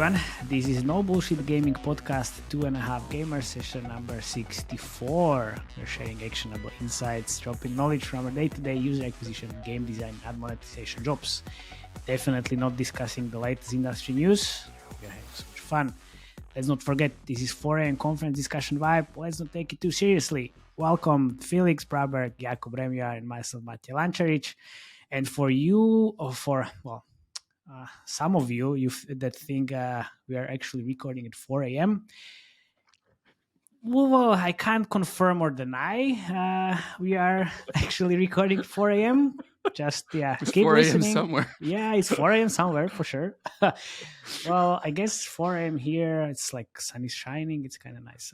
everyone. This is No Bullshit Gaming Podcast 2.5 Gamer Session number 64. We're sharing actionable insights, dropping knowledge from our day-to-day user acquisition, game design, and monetization jobs. Definitely not discussing the latest industry news. We're having so much fun. Let's not forget, this is 4 a.m. conference discussion vibe. Let's not take it too seriously. Welcome, Felix Braber, Jakub Remjar, and myself, Matej Lančarič. And for you, or for, some of you that think we are actually recording at 4 a.m., well, I can't confirm or deny we are actually recording 4 a.m. Just, it's keep 4 a.m. listening. somewhere. Yeah, it's 4 a.m. somewhere for sure. Well, I guess 4 a.m. here, it's like sun is shining. It's kind of nice.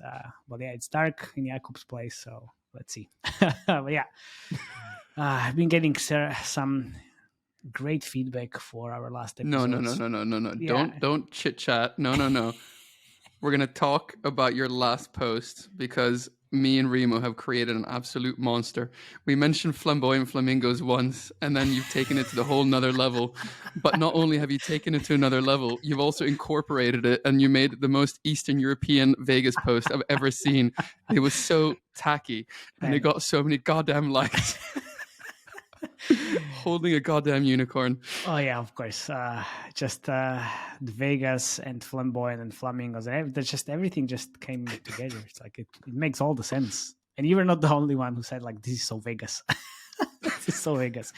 But yeah, it's dark in Jakub's place, so let's see. But yeah, I've been getting some great feedback for our last episodes. No. Yeah. Don't chit-chat. No. We're going to talk about your last post because me and Remo have created an absolute monster. We mentioned flamboyant flamingos once, and then you've taken it to the whole nother level. But not only have you taken it to another level, you've also incorporated it, and you made the most Eastern European Vegas post I've ever seen. It was so tacky, and it got so many goddamn likes. Holding a goddamn unicorn. Oh yeah, of course. Just the Vegas and flamboyant and flamingos, and just everything just came together. It's like it makes all the sense. And you were not the only one who said like, "This is so Vegas." This is so Vegas.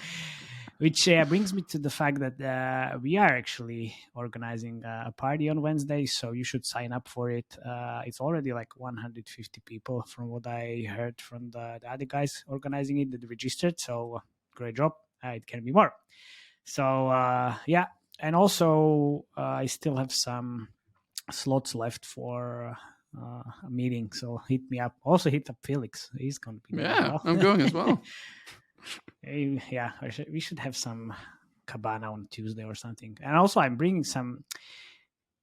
Which brings me to the fact that we are actually organizing a party on Wednesday, so you should sign up for it. It's already like 150 people from what I heard from the other guys organizing it that registered. So great job. It can be more. So yeah, and also I still have some slots left for a meeting. So hit me up. Also hit up Felix. He's going to be there. Yeah, I'm going as well. Yeah, we should have some cabana on Tuesday or something. And also I'm bringing some.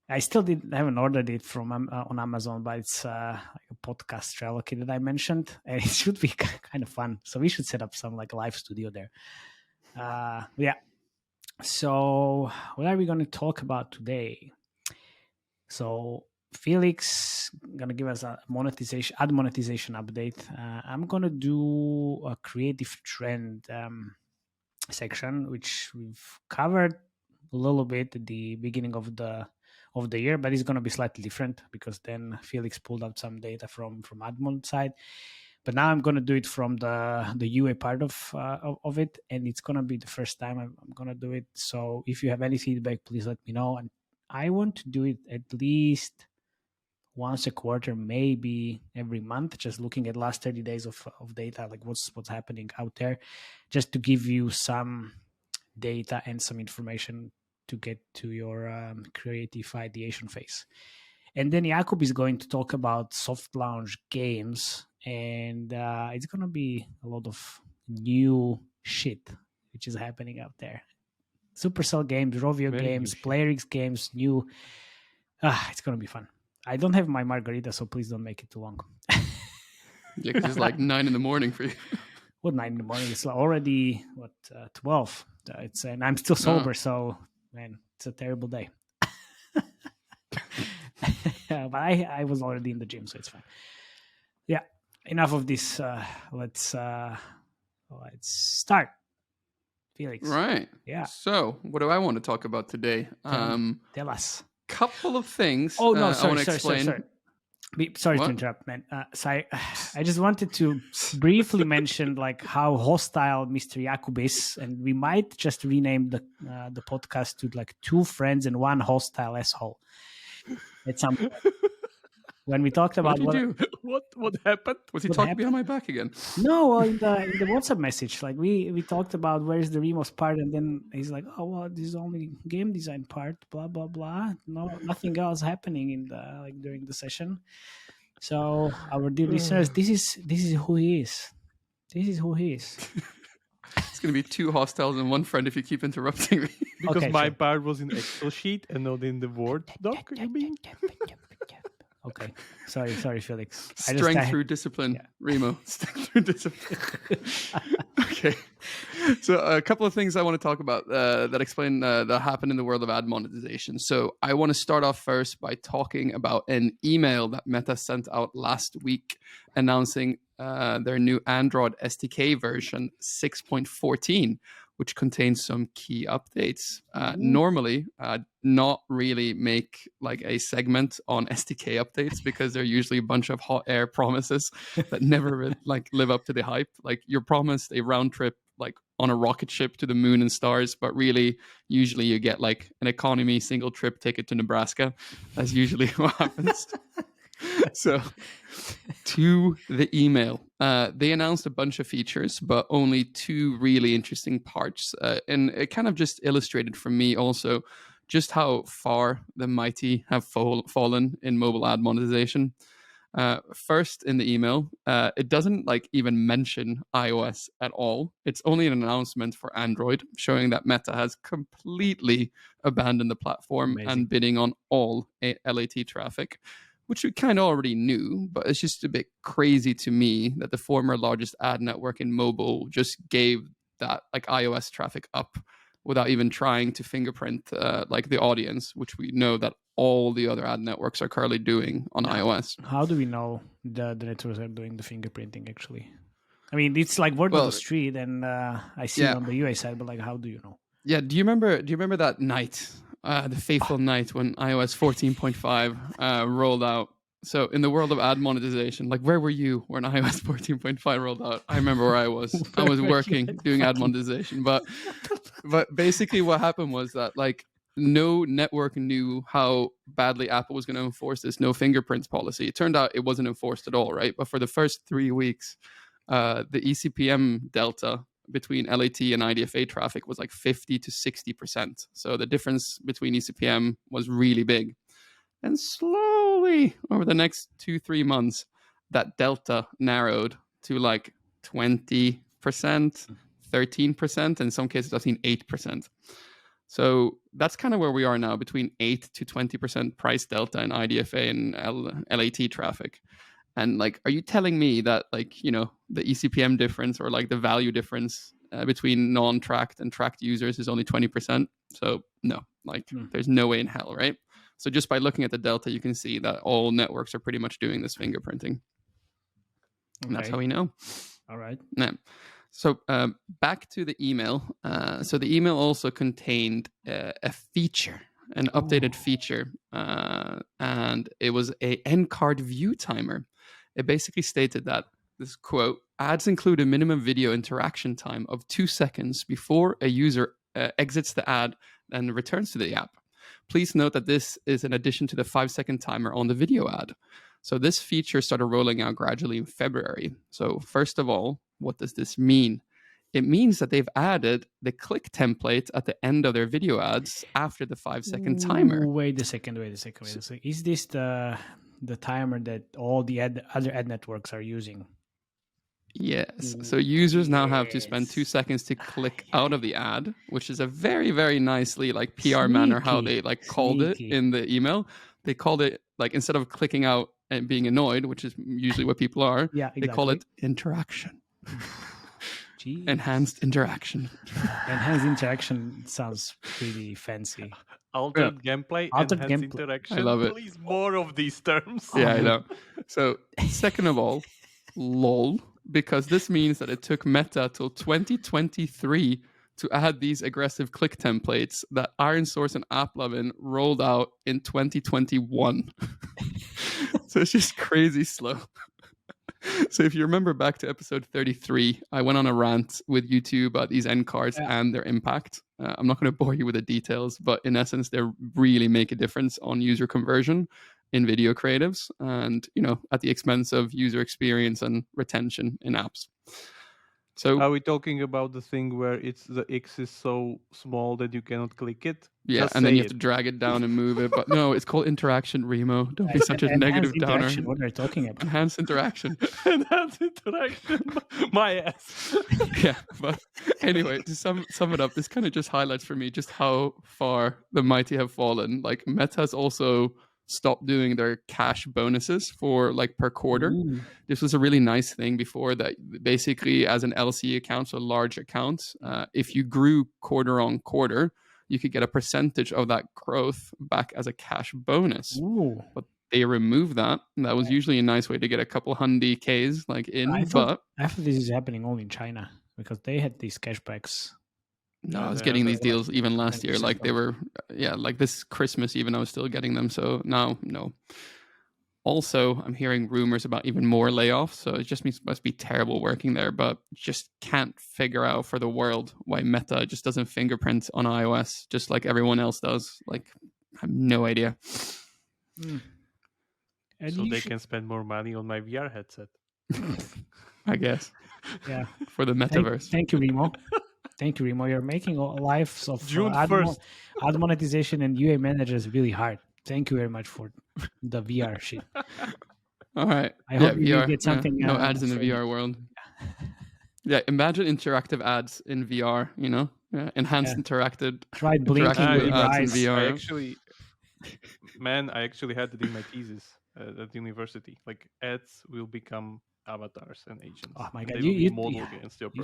I still haven't ordered it from on Amazon, but it's like a podcast travel kit that I mentioned, and it should be kind of fun. So we should set up some like live studio there. Yeah. So what are we going to talk about today? So Felix going to give us a monetization update. I'm going to do a creative trend section, which we've covered a little bit at the beginning of the year, but it's going to be slightly different because then Felix pulled out some data from admon side. But now I'm going to do it from the UA part of it, and it's going to be the first time I'm going to do it. So if you have any feedback, please let me know. And I want to do it at least once a quarter, maybe every month, just looking at last 30 days of data, like what's happening out there, just to give you some data and some information to get to your creative ideation phase. And then Jakub is going to talk about soft launch games, and it's going to be a lot of new shit which is happening out there. Supercell games, Rovio games, PlayerX games, new. It's going to be fun. I don't have my margarita, so please don't make it too long. Yeah, because it's like 9 a.m. for you. What, 9 a.m? It's already 12. And I'm still sober, so man, it's a terrible day. But I was already in the gym, so it's fine. Yeah, enough of this. Let's start. Felix. Right. Yeah. So, what do I want to talk about today? Tell us. Couple of things. Oh no, I want to sorry. Sorry What? to interrupt, man. So I just wanted to briefly mention like how hostile Mr. Jakub is, and we might just rename the podcast to like 2 friends and 1 hostile asshole. At some point. When we talked about What did you do? What happened? Was he What talking happened? behind my back again? No, in the WhatsApp message, like we talked about where's the Remo's part, and then he's like, "Oh well, this is only game design part, blah blah blah. No, nothing else happening in the during the session." So our dear listeners, this is who he is. This is who he is. It's going to be 2 hostiles and 1 friend if you keep interrupting me. Because Okay, my sure. part was in Excel sheet and not in the Word doc, you mean? Okay. Sorry, Felix. Strength through discipline, Remo. Strength through discipline. Okay. So a couple of things I want to talk about that explain that happen in the world of ad monetization. So I want to start off first by talking about an email that Meta sent out last week announcing their new Android SDK version 6.14, which contains some key updates. Normally, not really make like a segment on SDK updates because they're usually a bunch of hot air promises that never like live up to the hype. Like you're promised a round trip like on a rocket ship to the moon and stars, but really usually you get like an economy single trip ticket to Nebraska. That's usually what happens. So to the email, they announced a bunch of features, but only two really interesting parts. And it kind of just illustrated for me also just how far the mighty have fallen in mobile ad monetization. First in the email, it doesn't like even mention iOS at all. It's only an announcement for Android, showing that Meta has completely abandoned the platform and bidding on all LAT traffic, which we kind of already knew, but it's just a bit crazy to me that the former largest ad network in mobile just gave that like iOS traffic up without even trying to fingerprint like the audience, which we know that all the other ad networks are currently doing on iOS. How do we know the networks are doing the fingerprinting actually? I mean, it's like word on the street, and I see it on the UI side, but like, how do you know? Yeah, do you remember that night, the fateful night when iOS 14.5 rolled out? So in the world of ad monetization, like where were you when iOS 14.5 rolled out? I remember where I was. I was working doing ad monetization, but basically what happened was that like no network knew how badly Apple was going to enforce this no fingerprints policy. It turned out it wasn't enforced at all, right? But for the first 3 weeks, the ECPM delta between LAT and IDFA traffic was like 50 to 60%. So the difference between ECPM was really big. And slowly over the next 2-3 months, that delta narrowed to like 20%, 13%, in some cases I've seen 8%. So that's kind of where we are now, between 8 to 20% price delta in IDFA and LAT traffic. And like, are you telling me that like, you know, the ECPM difference or like the value difference between non-tracked and tracked users is only 20%? So no, like there's no way in hell, right? So just by looking at the delta, you can see that all networks are pretty much doing this fingerprinting. And that's how we know. All right. Yeah. So back to the email. So the email also contained a feature, an updated feature, and it was a end card view timer. It basically stated that, this quote, ads include a minimum video interaction time of 2 seconds before a user exits the ad and returns to the app. Please note that this is in addition to the 5-second timer on the video ad. So this feature started rolling out gradually in February. So first of all, what does this mean? It means that they've added the click template at the end of their video ads after the 5-second timer. Wait a second. Is this the timer that all the other ad networks are using? Yes. So users now have to spend 2 seconds to click out of the ad, which is a very, very nicely like PR manner how they like called it in the email. They called it like, instead of clicking out and being annoyed, which is usually what people are, they call it interaction. Enhanced interaction. Enhanced interaction sounds pretty fancy. Altered gameplay, enhanced interaction. I love it. Please, more of these terms. Yeah, I know. So, second of all, lol, because this means that it took Meta till 2023 to add these aggressive click templates that Iron Source and AppLovin rolled out in 2021. So it's just crazy slow. So if you remember back to episode 33, I went on a rant with YouTube about these end cards and their impact. I'm not going to bore you with the details, but in essence, they really make a difference on user conversion in video creatives and, you know, at the expense of user experience and retention in apps. So are we talking about the thing where the X is so small that you cannot click it? Yeah, just and then you have to drag it down and move it. But no, it's called interaction, Remo. Don't be such a negative downer. What are you talking about? Enhanced interaction. Enhanced interaction. My ass. Yeah, but anyway, to sum it up, this kind of just highlights for me just how far the mighty have fallen. Like Meta has also stopped doing their cash bonuses for like per quarter. Ooh. This was a really nice thing before that. Basically, as an LC account, so large accounts, if you grew quarter on quarter, you could get a percentage of that growth back as a cash bonus. Ooh. But they removed that. And that was usually a nice way to get a couple $100 Ks like in. I thought this is happening only in China because they had these cashbacks. No, I was getting these deals even last year. Like they were, like this Christmas even, I was still getting them. So now, no. Also, I'm hearing rumors about even more layoffs. So it just must be terrible working there, but just can't figure out for the world why Meta just doesn't fingerprint on iOS just like everyone else does. Like, I have no idea. So they can spend more money on my VR headset. I guess. Yeah. For the metaverse. Thank you, Remo. Thank you, Remo. You're making lives of ad monetization and UA managers really hard. Thank you very much for the VR shit. All right. I hope you VR, get something. No ads in the VR world. Yeah, imagine interactive ads in VR, you know? Enhanced interactive Try blinking with your ads eyes. in VR. I actually had it in my thesis at university. Like ads will become avatars and agents. Oh my god, you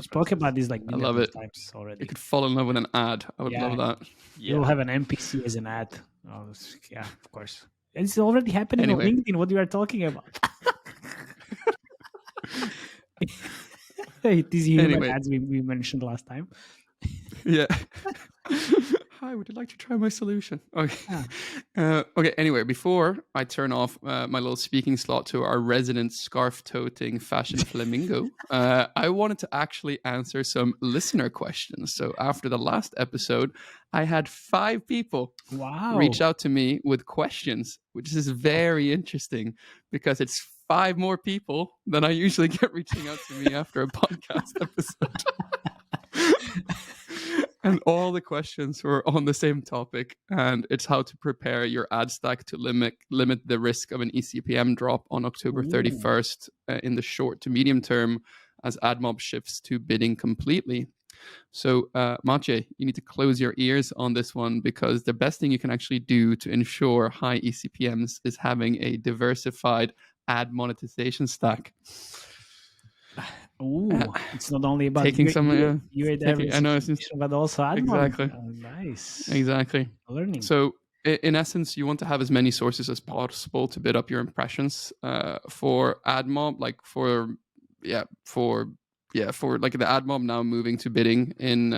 spoke about this like millions of times already. You could fall in love with an ad. I would love that. You'll have an NPC as an ad. Oh, yeah, of course. It's already happening on LinkedIn. What you are talking about? These human ads we mentioned last time. Yeah. Hi, would you like to try my solution? Okay. Okay. Anyway, before I turn off my little speaking slot to our resident scarf-toting fashion flamingo, I wanted to actually answer some listener questions. So after the last episode, I had 5 people reach out to me with questions, which is very interesting because it's 5 more people than I usually get reaching out to me after a podcast episode. And all the questions were on the same topic, and it's how to prepare your ad stack to limit the risk of an eCPM drop on October 31st in the short to medium term as AdMob shifts to bidding completely. So, Maciej, you need to close your ears on this one because the best thing you can actually do to ensure high eCPMs is having a diversified ad monetization stack. It's not only about taking but also admon. Exactly. Nice. Exactly. Learning. So, in essence, you want to have as many sources as possible to bid up your impressions for AdMob, like for like the AdMob now moving to bidding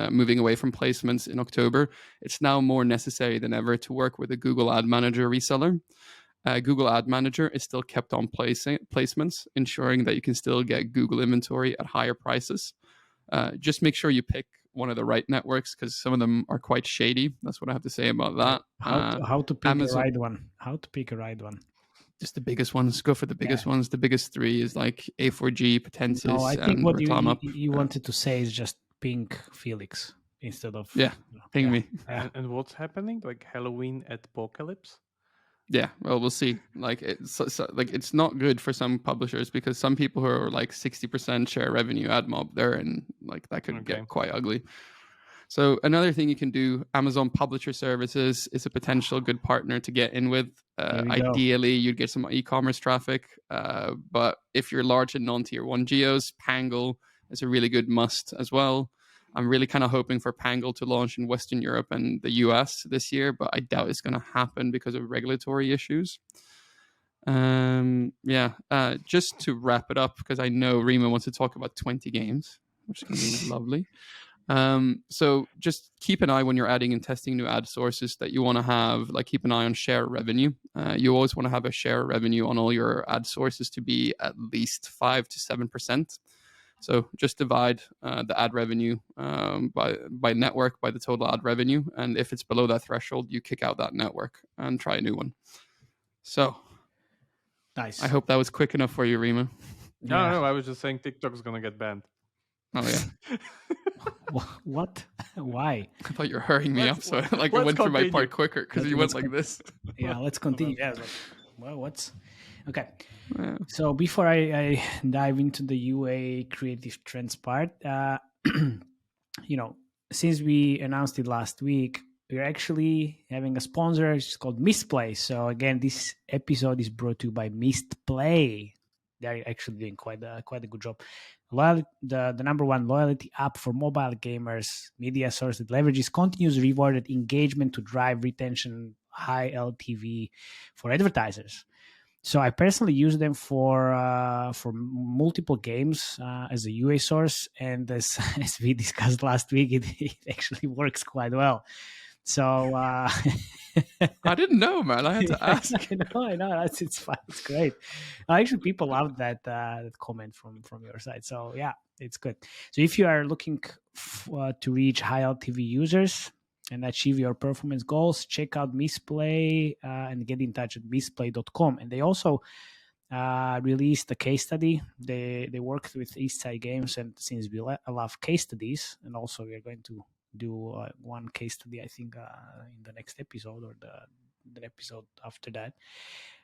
moving away from placements in October. It's now more necessary than ever to work with a Google Ad Manager reseller. Google Ad Manager is still kept on placements, ensuring that you can still get Google inventory at higher prices. Just make sure you pick one of the right networks because some of them are quite shady. That's what I have to say about that. How to pick a right one? How to pick a right one? Just the biggest ones. Go for the biggest ones. The biggest 3 is like A4G, Potensis, no, I think and what Reclama. you wanted to say is just ping Felix instead of ping me. And what's happening? Like Halloween at Apocalypse? Yeah, well, we'll see. Like it's not good for some publishers because some people who are like 60% share revenue AdMob there, and like that could get quite ugly. So another thing you can do, Amazon Publisher Services is a potential good partner to get in with. Ideally, you'd get some e-commerce traffic, but if you're large in non-tier 1 geos, Pangle is a really good must as well. I'm really kind of hoping for Pangle to launch in Western Europe and the US this year, but I doubt it's going to happen because of regulatory issues. Just to wrap it up, because I know Remo wants to talk about 20 games, which is going to be lovely. So just keep an eye when you're adding and testing new ad sources that you want to have, like keep an eye on share revenue. You always want to have a share revenue on all your ad sources to be at least 5 to 7%. So just divide the ad revenue by network by the total ad revenue. And if it's below that threshold, you kick out that network and try a new one. So nice. I hope that was quick enough for you, Remo. No, I was just saying TikTok's going to get banned. Oh, yeah. What? Why? I thought you were hurrying me up, so I went through my part quicker because you went like this. Yeah, let's continue. What's... Okay. Yeah. So before I dive into the UA creative trends part, since we announced it last week, we're actually having a sponsor. It's called Mistplay. So again, this episode is brought to you by Mistplay. They're actually doing quite a good job. The number one loyalty app for mobile gamers, media source that leverages continuous rewarded engagement to drive retention, high LTV for advertisers. So I personally use them for multiple games as a UA source, and as we discussed last week, it actually works quite well. So I didn't know, man. I had to ask. I know. It's fun. It's great. Actually, people love that comment from your side. So yeah, it's good. So if you are looking to reach high LTV users and achieve your performance goals, check out Mistplay and get in touch at mistplay.com. And they also released a case study. They worked with Eastside Games, and since we love case studies, and also we are going to do one case study, I think, in the next episode or the episode after that.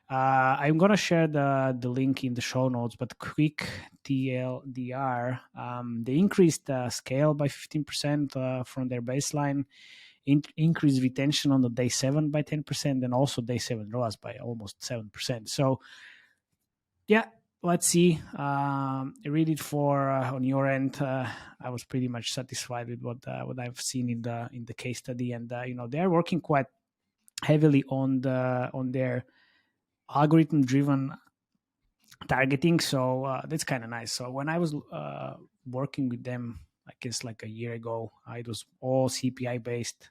I'm gonna share the link in the show notes, but quick TLDR, they increased the scale by 15% from their baseline, increased retention on the day 7 by 10%, and also day 7 ROAS by almost 7%. So yeah, let's see. Read it for on your end. I was pretty much satisfied with what I've seen in the case study, and they're working quite heavily on their algorithm driven targeting. So that's kind of nice. So when I was working with them, I guess like a year ago, it was all CPI based,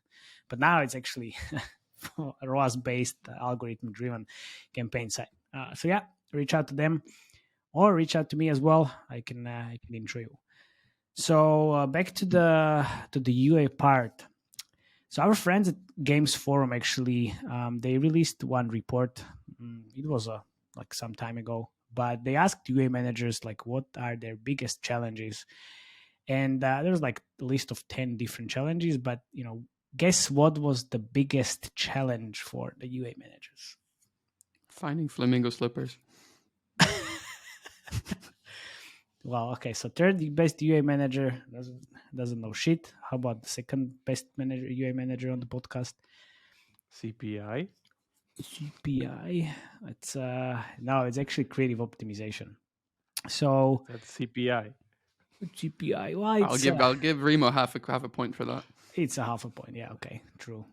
but now it's actually ROAS based algorithm driven campaign site. So yeah, reach out to them or reach out to me as well. I can intro you. So back to the UA part. So our friends at Gamesforum actually they released one report. It was like some time ago, but they asked UA managers like what are their biggest challenges, and there was like a list of 10 different challenges. But guess what was the biggest challenge for the UA managers? Finding flamingo slippers. Well, okay. So third best UA manager doesn't know shit. How about the second best UA manager on the podcast? CPI. It's no, it's actually creative optimization. So that's CPI. CPI. Well, I'll give Remo half a point for that. It's a half a point. Yeah. Okay. True.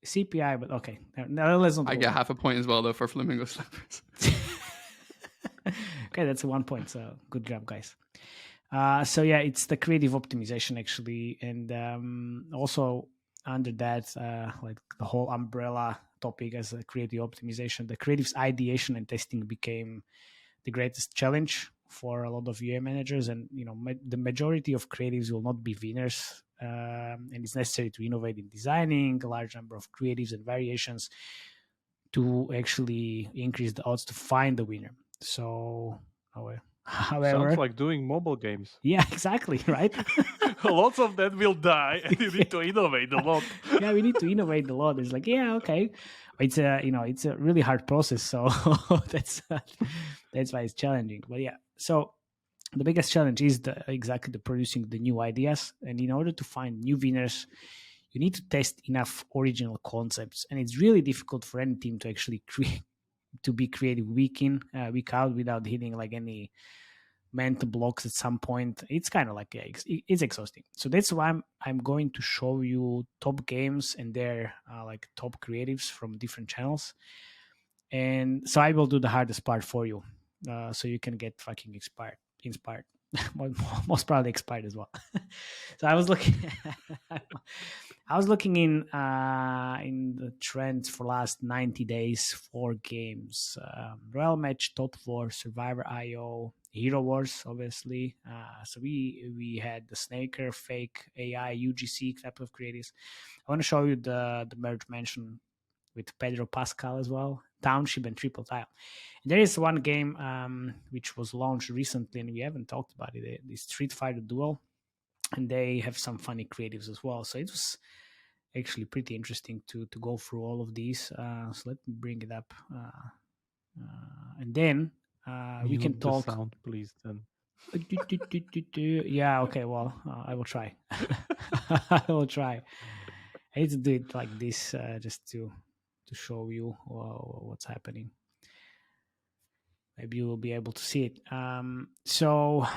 CPI, but okay. No, let's not. I get half a point as well though for flamingo slippers. Okay, that's 1 point. So good job, guys. So yeah, it's the creative optimization actually, and also under that, like the whole umbrella topic as a creative optimization, the creative's ideation and testing became the greatest challenge for a lot of UA managers, and the majority of creatives will not be winners, and it's necessary to innovate in designing a large number of creatives and variations to actually increase the odds to find the winner. So, however, sounds like doing mobile games. Yeah, exactly, right? Lots of that will die, and you need to innovate a lot. Yeah, we need to innovate a lot. It's like, yeah, okay, it's a really hard process, so that's why it's challenging. But yeah, so the biggest challenge is exactly the producing the new ideas, and in order to find new winners, you need to test enough original concepts, and it's really difficult for any team to actually be creative week in, week out without hitting like any mental blocks at some point. It's kind of like it's exhausting. So that's why I'm going to show you top games and their like top creatives from different channels, and so I will do the hardest part for you, so you can get fucking inspired. Most probably expired as well. So I was looking in the trends for last 90 days for games. Royal Match, Topwar, Survivor.io, Herowars, obviously. So we had the Snaker, Fake, AI, UGC type of creatives. I want to show you the merge mention with Pedro Pascal as well, Township and Triple Tile. And there is one game which was launched recently, and we haven't talked about it, the Street Fighter Duel, and they have some funny creatives as well. So it was actually pretty interesting to go through all of these. So let me bring it up, and then we can talk. The sound, please, then. Yeah. Okay. Well, I will try. I will try. I need to do it like this just to show you what's happening. Maybe you will be able to see it. So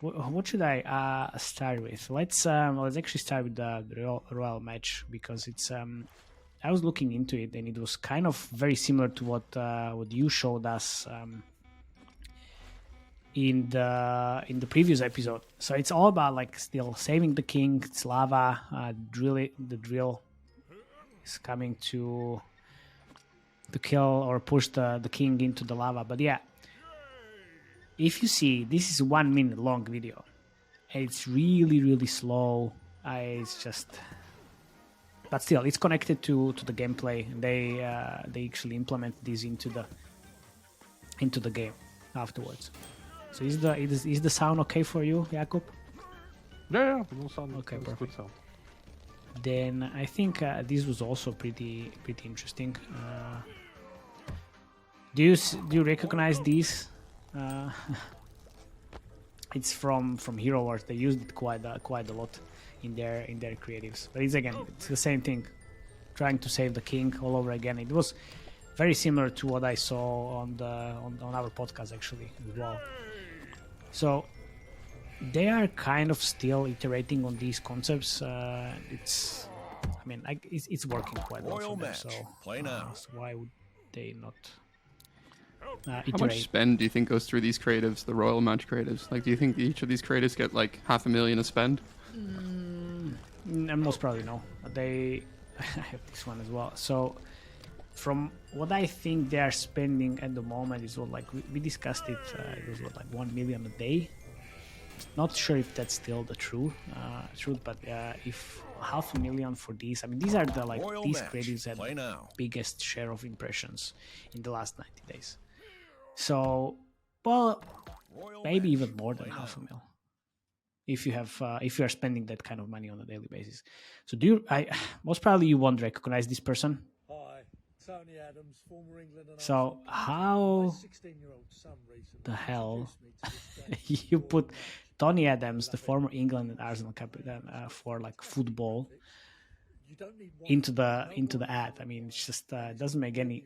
what should I start with? Let's actually start with the royal match, because it's I was looking into it and it was kind of very similar to what you showed us in the previous episode. So it's all about like still saving the king. It's lava. The drill is coming to kill or push the king into the lava. But yeah, if you see, this is 1 minute long video. It's really, really slow. It's just, but still, it's connected to the gameplay. And they actually implement this into the game afterwards. So is the sound okay for you, Jakub? Yeah, no sound. Okay, It's perfect. good sound. Then I think this was also pretty interesting. Do you recognize these? It's from Herowars. They used it quite a lot in their creatives. But it's the same thing, trying to save the king all over again. It was very similar to what I saw on our podcast actually as well. So they are kind of still iterating on these concepts. It's working quite well for them. So Play now. so why would they not How iterate? much spend do you think goes through these creatives, the royal match creatives? Like, do you think each of these creatives get like $500,000 to spend? Most probably no. I have this one as well. So from what I think they are spending at the moment is what, like we discussed it. It was like 1 million a day. Not sure if that's still the truth, but if $500,000 for these, I mean, these are these creatives had the biggest share of impressions in the last 90 days. So, well, maybe even more than $500,000 if you are spending that kind of money on a daily basis. So most probably you won't recognize this person. Hi, Tony Adams, former England and So Arsenal. how My 16-year-old son recently the hell introduced me to this game you called put Match. Tony Adams, the former England and Arsenal captain, for like football You don't need one into no the one ad? I mean, it's just doesn't make any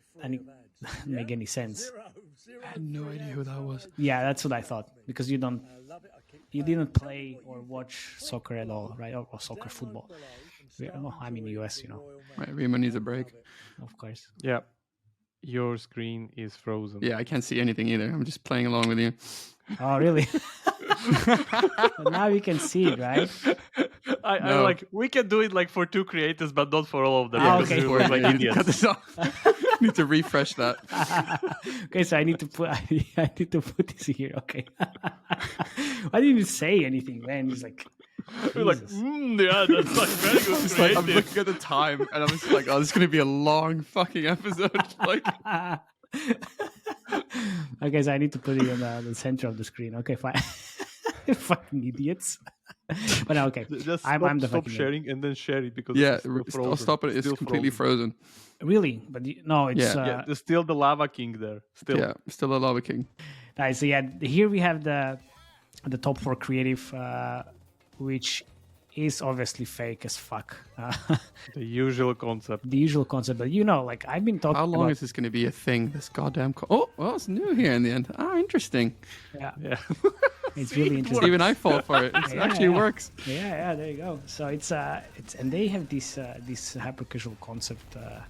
make any sense. Zero I had no free idea who ads, that no was. ads. Yeah, that's what I thought, because you I love it. I keep didn't playing. Tell me play what or you watch think. soccer at all, right? Or soccer Download football. below and Yeah, start well, I'm in the enjoying US, the you know. Royal Right, Match. Rima needs a I break. love it. Of course. Yeah, your screen is frozen. Yeah, I can't see anything either. I'm just playing along with you. Oh, really? But now you can see it, right? I No. like we can do it like for two creators, but not for all of them. Ah, because okay. we look like I need to cut idiots. this off. Need to refresh that. Okay, so I need to put this here. Okay. Why didn't you say anything, man? He's like, We're like, Jesus. yeah, that's like very good It's like I'm creative. looking at the time and I'm just like, oh, this is gonna be a long fucking episode. Like, okay, so I need to put it in the center of the screen. Okay, fine. Fucking idiots. But no, okay, Just I'm the stop fucking idiot. sharing and then share it because yeah, it's still I'll frozen. stop it. It's Still completely frozen. Really? But no, it's Yeah. Yeah, there's still the lava king there. Still. Yeah, still a lava king. Right, so yeah, here we have the Topwar creative, which is obviously fake as fuck. The usual concept. The usual concept, but like I've been talking How long about. is this going to be a thing? This goddamn. Oh, well, it's new here in the end. Ah, interesting. Yeah, Yeah. it's really interesting. Even I fall for it. It Yeah, actually yeah. works. Yeah, there you go. So it's and they have this hyper casual concept. Man,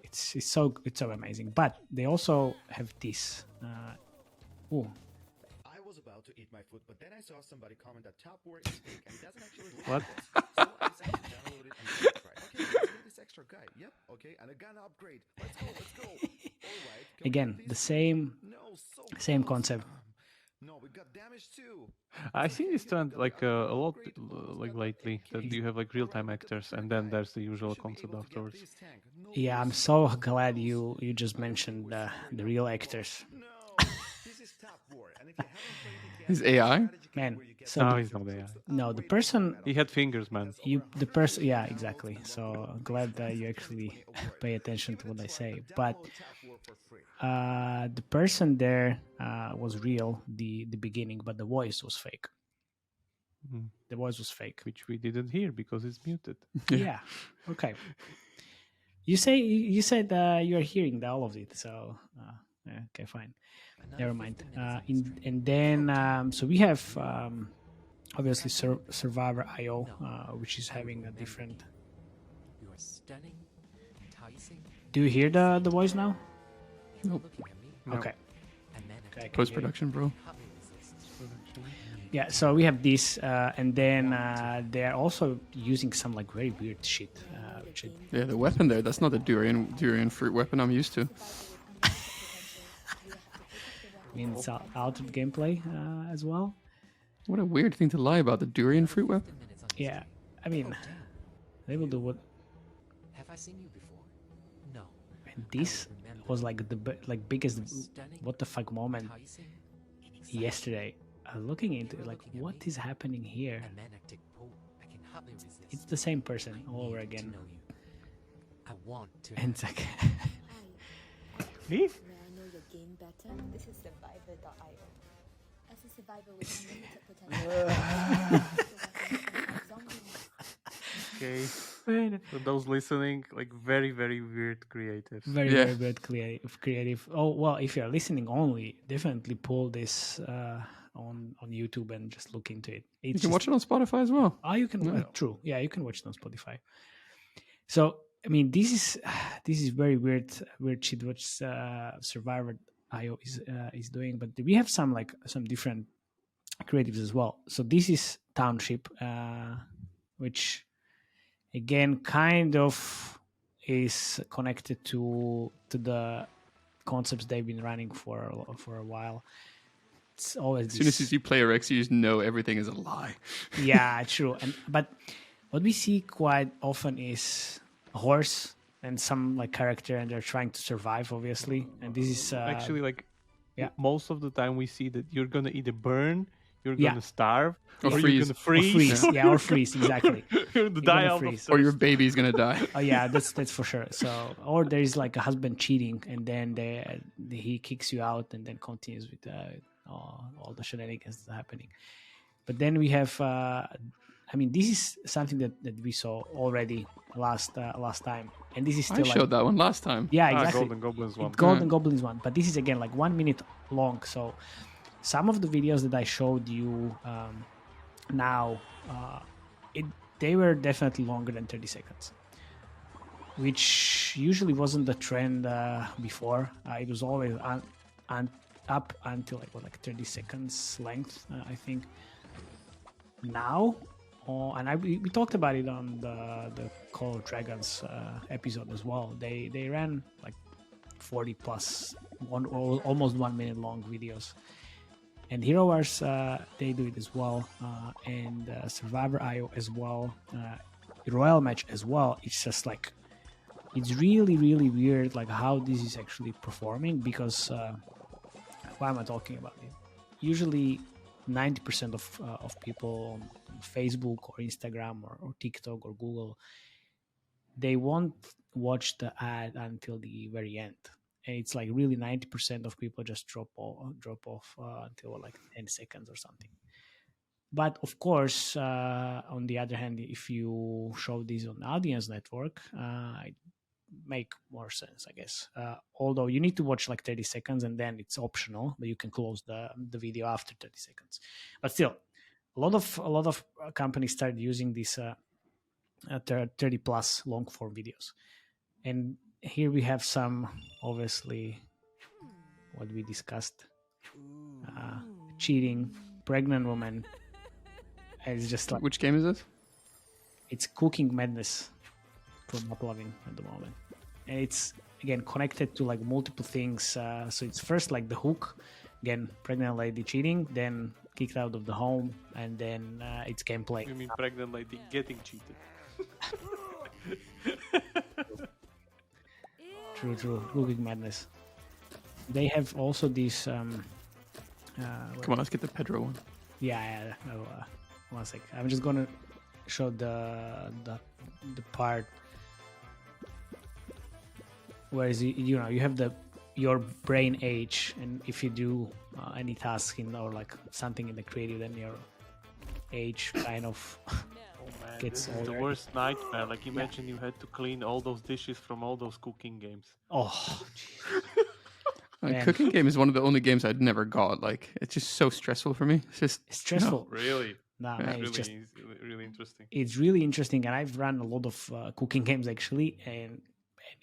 it's so amazing. But they also have this. Oh, I was about to eat my food, but then I saw somebody comment that Topwar is fake and it doesn't actually look What? like it. So I decided to download it and give it a try. Okay, let's get this extra guy. Yep, okay, and a gun upgrade. Let's go. All right. can we again, get the this? same No, so same close. concept. No, we got damage too. I see this trend like a lot like lately that you have like real time actors and then there's the usual concept afterwards. Yeah, I'm so glad you just mentioned the real actors. No, this is Topwar, and if you haven't played it yet, His AI? Man, so No, the- he's not there. no, the person He had fingers, man. yeah, exactly. So I'm glad that you actually pay attention to what I say. But the person there was real, the beginning, but the voice was fake. Mhm. The voice was fake. Which we didn't hear because it's muted. Yeah. Okay. You said you're hearing all of it, so okay, fine. Never mind. And then so we have obviously Survivor IO, which is having a different. You are stunning, enticing. Do you hear the voice now? Nope. Looking at me, No. Okay. and then Okay, I can hear it. Post-production, bro. hardly resist. Yeah, so we have this, and then they're also using some like very weird shit. Which Yeah, the weapon there, that's not a durian fruit weapon I'm used to. means altered gameplay as well. What a weird thing to lie about, the durian fruit weapon. Minutes on Yeah, I mean, they will do what. Have I seen you before? No. And this was like the biggest Stunning, what the fuck moment enticing, yesterday. Looking into it, like what is happening here? a manic pull. I can hardly resist. It's the same person I all over need to again, know you. I want to. and it's like Me? May I know your game better? This is survivor.io. As a survivor with unlimited potential. Zombies. Okay. For those listening, like very, very weird creatives. very Yeah. very bad creative. Oh well, if you're listening only, definitely pull this on YouTube and just look into it. You It's can just- watch it on Spotify as well. Oh, you can. Yeah. True. Yeah, you can watch it on Spotify. So, I mean, this is very weird shit what Survivor.io is doing. But we have some different creatives as well. So this is Township, which again kind of is connected to the concepts they've been running for a while. It's always As soon as you see Player X, you just know everything is a lie. yeah, true. But what we see quite often is a horse and some like character, and they're trying to survive, obviously. And this is Actually, like, yeah. most of the time we see that you're gonna either burn, you're Yeah. gonna starve, Or or freeze. you're gonna or freeze. freeze, yeah, or freeze, exactly. You're gonna You're die gonna out freeze. of Or your thirst. baby's gonna die. Oh yeah, that's for sure. So, or there is like a husband cheating, and then he kicks you out, and then continues with all the shenanigans that are happening. But then we have, I mean, this is something that we saw already last time, and this is I still showed that one last time. yeah, Ah, exactly. Golden Goblins one. Golden Goblins one, but this is again like 1 minute long. So some of the videos that I showed you now, they were definitely longer than 30 seconds, which usually wasn't the trend before. It was always up until like 30 seconds length, I think. Now, and we talked about it on the Call of Dragons episode as well. They ran like 40 plus almost 1 minute long videos, and Herowars they do it as well, and Survivor.io as well, Royal Match as well. It's just like it's really weird like how this is actually performing, because why am I talking about it? Usually 90% of people on Facebook or Instagram or TikTok or Google, they won't watch the ad until the very end, and it's like really 90% of people just drop off until like 10 seconds or something. But of course, on the other hand, if you show this on audience network, it make more sense, I guess. Although you need to watch like 30 seconds and then it's optional, but you can close the video after 30 seconds. But still, a lot of companies started using these 30 plus long form videos. And here we have some, obviously, what we discussed: cheating, pregnant woman. It's just like Which game is this? it's Cooking Madness from Uploving at the moment, and it's again connected to like multiple things. So it's first like the hook, again pregnant lady cheating, then kicked out of the home, and then it's gameplay. You mean pregnant lady getting cheated? True. Cooking Madness. They have also these. Come on, let's get the Pedro one. Yeah. No, 1 sec. I'm just gonna show the part where is you have your brain age, and if you do any task or like something in the creative, then age kind of Man, gets this is the older. worst nightmare. Like imagine you had to clean all those dishes from all those cooking games. Oh, Like, Man. cooking game is one of the only games I'd never got. Like, it's just so stressful for me. It's just it's stressful. Really? Nah, Yeah. man, Really, it's just really interesting. it's really interesting, and I've run a lot of cooking games actually, and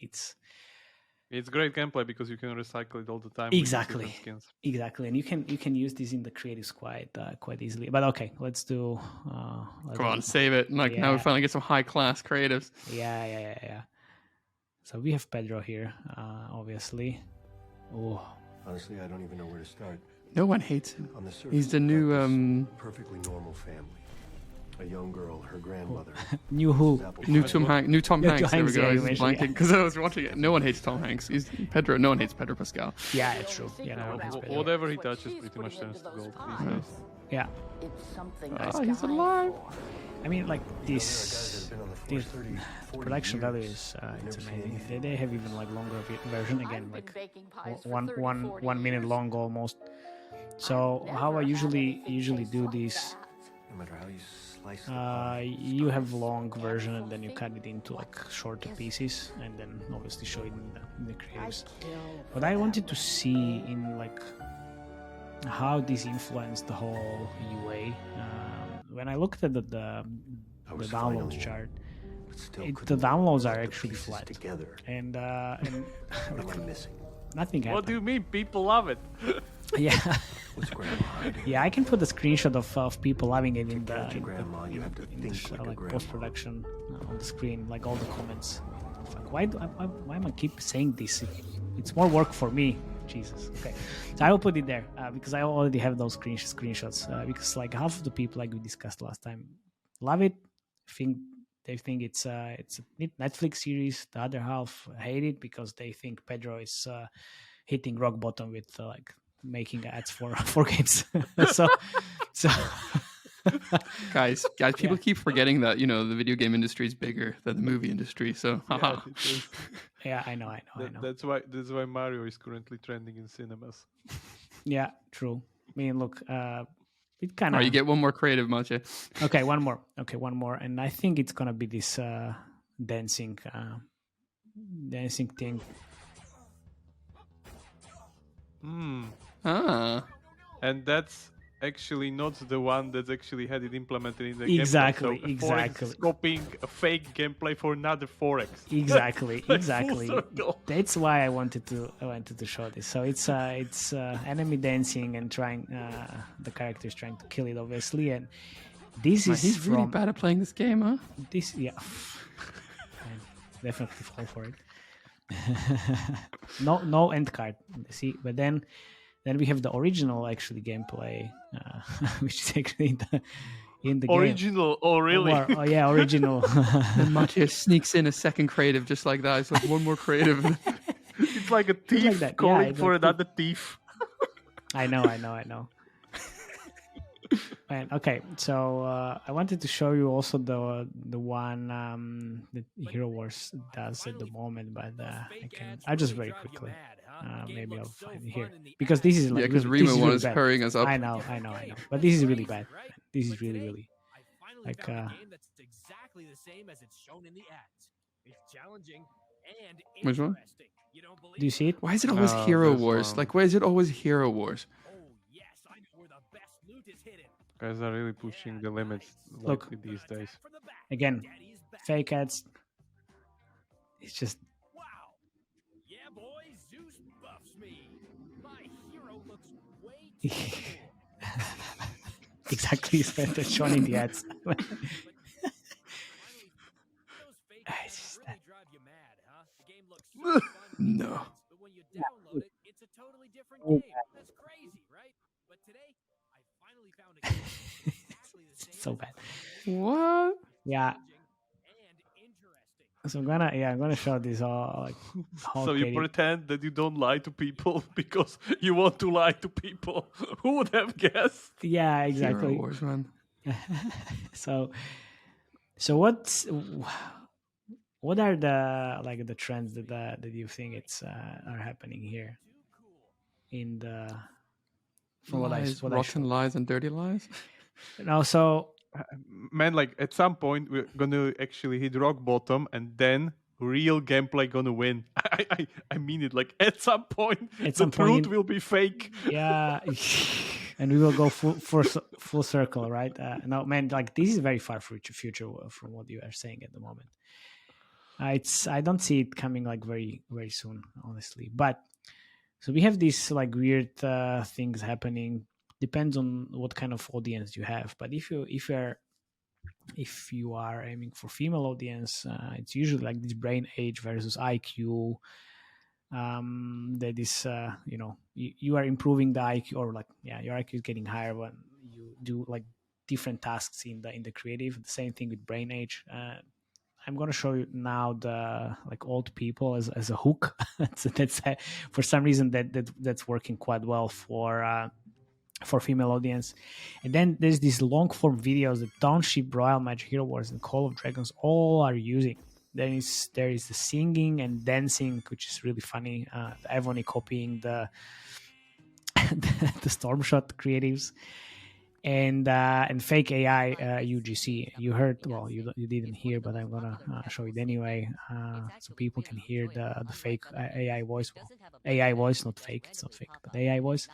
it's It's great gameplay because you can recycle it all the time. with Exactly. different skins. exactly, and you can use this in the creatives quite easily. But okay, let's do. Come on, save it. Like, now we Yeah. finally get some high class creatives. Yeah. So we have Pedro here, obviously. Oh, Honestly, I don't even know where to start. No one hates him. On the surface, He's the on new, purpose, perfectly normal family. A young girl, her grandmother. new who? New Tom Hanks. New Tom New Hanks. Tom There we Hanks, go. yeah, I you was mentioned, blanking yeah. because I was watching it. No one hates Tom Hanks. He's Pedro. No one hates Pedro Pascal. Yeah, it's true. Yeah, no one hates Pedro. Whatever he touches pretty much turns to gold these days. Yeah, It's something Oh, he's alive. I mean, like There are guys this that have been on the this force 30, 40 production value years. is Never it's seen amazing. anything. They have even like longer version again, I've been like baking pies for one 30, one 40 1 minute years. long almost. So I've how I never had usually anything taste do like this, that. No matter how you slice the pie, you have long version and then you cut it into like shorter pieces and then obviously show it in the creatives. But I wanted to see in like how this influenced the whole UA. When I looked at the I was downloads finally, chart, but still the couldn't downloads put are the actually pieces flat, together. and What am I missing? nothing What do happened. you mean? People love it. Yeah, What's grandma hiding? yeah, I can put a screenshot of people loving it in To the catch a grandma, you have to in think the, like a like grandma. post production on the screen, like all the comments. Fuck, why am I keep saying this? It's more work for me. Jesus. Okay, so I will put it there because I already have those screenshots. Because like half of the people, like we discussed last time, love it. They think it's a Netflix series. The other half hate it because they think Pedro is hitting rock bottom with like making ads for games. so Guys, people keep forgetting that the video game industry is bigger than the movie industry. So, haha. Yes, it is. yeah, I know. That's why Mario is currently trending in cinemas. Yeah, true. I mean, look, it kind Oh, of. you get one more creative, Mache. Okay, one more. And I think it's gonna be this dancing thing. Ah. And that's actually not the one that's actually had it implemented in the Exactly, gameplay. So exactly. Forex is copying a fake gameplay for another Forex. Exactly, Like exactly. full circle. That's why I wanted to show this. So it's enemy dancing and trying the characters trying to kill it, obviously, and this Man, is he's from really bad at playing this game, huh? this. Yeah, I definitely fall for it. no end card. See, but then we have the original actually gameplay, which is actually in the game. Original, oh really? Oh yeah, original. And Mache sneaks in a second creative just like that. It's like one more creative. It's like a thief like that. Yeah, calling it's for like another thief. I know. And okay, so I wanted to show you also the one that Herowars does at the moment, but I'll just very quickly. Maybe I'll find it here because this is like Yeah, because really, this Remo is really was bad. hurrying us up. I know, but this is really bad. This is really like that's exactly the same as it's shown in the ads. It's challenging and Which one? interesting. You don't believe do you see it? Why is it always Hero there's Wars? one. Like, why is it always Hero Wars? Oh yes, I know where the best loot is hidden. Guys are really pushing the limits Look. lately these days. From the back. Again, Daddy's back. fake ads. It's just Wow. Yeah, boy, Zeus buffs me. My hero looks way too cool. exactly as shown in the ads. Those fake Ah, ads it's just really drive you mad, huh? The game looks so fun in the No. ads, but when you download it, it's a totally different game. That's crazy, right? But today, I finally found a game that's exactly the same. so bad. What? Yeah. And interesting. So I'm gonna show this all like how So you creative- pretend that you don't lie to people because you want to lie to people. Who would have guessed? Yeah, Hero exactly. Wars, man. So what are the trends that you think are happening here in the from what I Lies, what I rotten lies and dirty lies. No, so Man, like at some point we're gonna actually hit rock bottom, and then real gameplay gonna win. I mean it. Like at some point, At the some truth point, will be fake. yeah, and we will go full circle, right? No, man, like this is very far future from what you are saying at the moment. I don't see it coming like very soon, honestly. But so we have these like weird things happening. Depends on what kind of audience you have. But if you are aiming for female audience, it's usually like this brain age versus IQ. That is, you are improving the IQ, or like, yeah, your IQ is getting higher when you do like different tasks in the creative. The same thing with brain age. I'm going to show you now the like old people as a hook. that's for some reason that's working quite well for female audience. And then there's these long form videos that Township, Royal Magic, Herowars, and Call of Dragons all are using. There is the singing and dancing, which is really funny. Evony copying the the Stormshot creatives, and fake AI UGC. You heard, well, you didn't hear, but I'm gonna show it anyway, so people can hear the fake AI voice. Well, AI voice, not fake. It's not fake, but AI voice.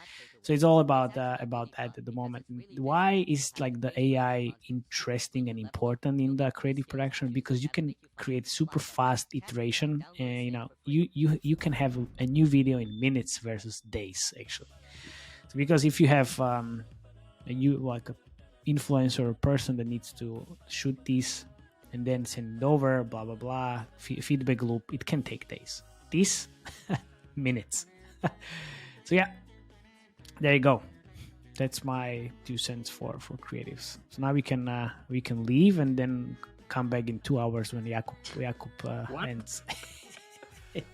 So it's all about that at the moment. Why is like the AI interesting and important in the creative production? Because you can create super fast iteration, and you can have a new video in minutes versus days actually. So because if you have you like a influencer or person that needs to shoot this and then send it over, blah blah blah, feedback loop, it can take days. This minutes. So yeah, there you go. That's my 2 cents for creatives. So now we can leave and then come back in 2 hours when Jakub ends.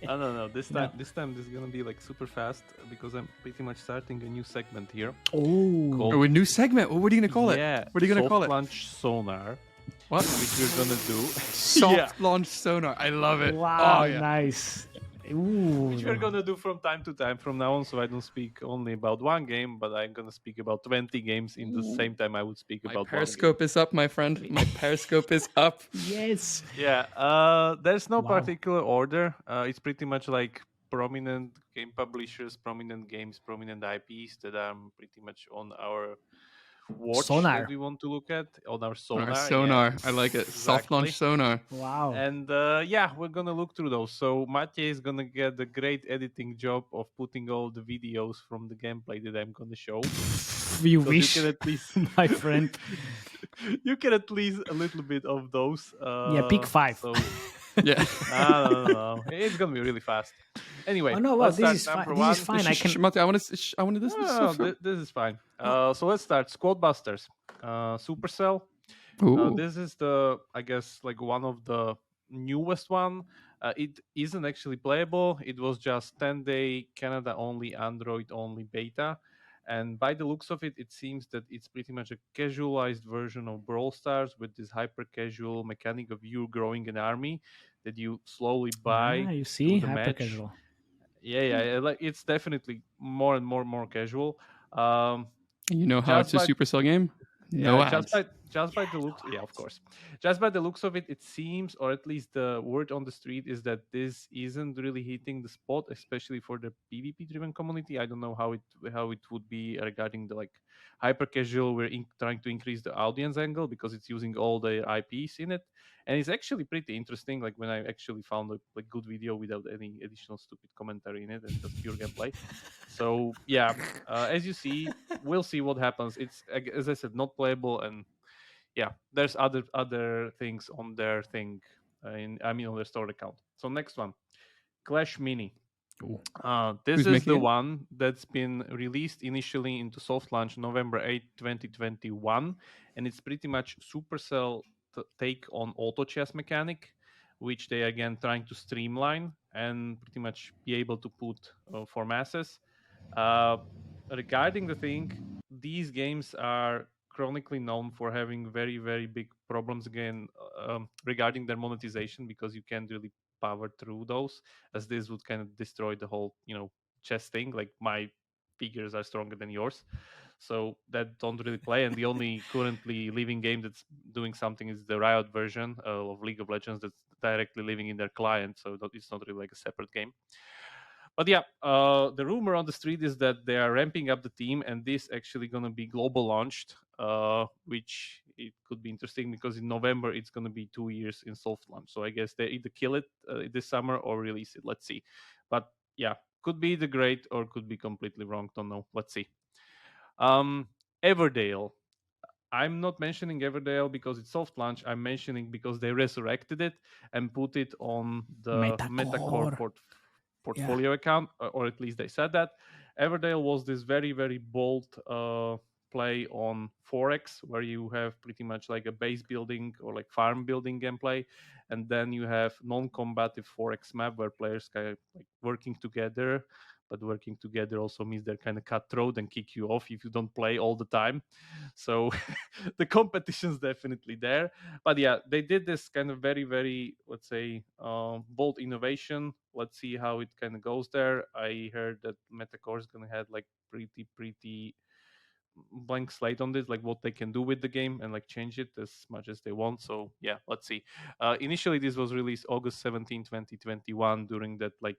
No. This time this is gonna be like super fast because I'm pretty much starting a new segment here. Oh, a new segment. What are you gonna call it? Yeah. What are you gonna call it? Launch Sonar. What? Which we're gonna do. Soft launch sonar. I love it. Wow, Oh, yeah. nice. Ooh. Which we're gonna do from time to time from now on, so I don't speak only about one game, but I'm gonna speak about 20 games in the same time I would speak My about periscope is up, my friend. My periscope is up. Yes. one game. Yeah, there's no Wow. particular order. It's pretty much like prominent game publishers, prominent games, prominent IPs that are pretty much on our watch Sonar. that we want to look at on our Sonar. Our sonar. Yeah, I like it. Soft exactly. launch sonar. Wow. And yeah, we're gonna look through those. So Matej is gonna get the great editing job of putting all the videos from the gameplay that I'm gonna show. You So wish, you can at least, my friend. you can at least a little bit of those. Yeah, pick 5. So Yeah. no, it's gonna be really fast. Anyway, Oh no, well, let's start this is fine. number This is one. fine. I can. Mate, I want to this. No, this is fine. So let's start. Squad Busters. Supercell. Ooh. This is the, I guess, like one of the newest one. It isn't actually playable. It was just 10-day Canada only, Android only beta. And by the looks of it, it seems that it's pretty much a casualized version of Brawl Stars with this hyper casual mechanic of you growing an army that you slowly buy. You see, the hyper match. casual. Yeah, like it's definitely more and more casual. You know how it's a Supercell game? No ads. Just by the looks, yeah, of course. Just by the looks of it, it seems, or at least the word on the street is that this isn't really hitting the spot, especially for the PvP-driven community. I don't know how it would be regarding the like hyper casual. We're trying to increase the audience angle because it's using all the IPs in it, and it's actually pretty interesting. Like when I actually found a like good video without any additional stupid commentary in it and just pure gameplay. So yeah, as you see, we'll see what happens. It's, as I said, not playable, and yeah, there's other things on their thing. On their store account. So next one, Clash Mini. This Who's is making the it? one that's been released initially into soft launch November 8, 2021, and it's pretty much Supercell take on auto chess mechanic, which they again trying to streamline and pretty much be able to put for masses. Regarding the thing, these games are chronically known for having very, very big problems again regarding their monetization, because you can't really power through those, as this would kind of destroy the whole chess thing. Like my figures are stronger than yours. so that don't really play. And the only currently living game that's doing something is the Riot version of League of Legends that's directly living in their client, so it's not really like a separate game. But yeah, the rumor on the street is that they are ramping up the team, and this actually going to be global launched, which it could be interesting because in November it's going to be 2 years in soft launch. So I guess they either kill it this summer or release it. Let's see. But yeah, could be the great or could be completely wrong. Don't know. Let's see. Everdale. I'm not mentioning Everdale because it's soft launch. I'm mentioning because they resurrected it and put it on the Metacore portfolio account, or at least they said that. Everdale was this very, very bold play on Forex, where you have pretty much like a base building or like farm building gameplay, and then you have non-combative Forex map where players kind of like working together. But working together also means they're kind of cutthroat and kick you off if you don't play all the time. So the competition's definitely there. But yeah, they did this kind of very, very, let's say, bold innovation. Let's see how it kind of goes there. I heard that Metacore is going to have like pretty blank slate on this, like what they can do with the game and like change it as much as they want. So yeah, let's see. Initially this was released August 17, 2021 during that like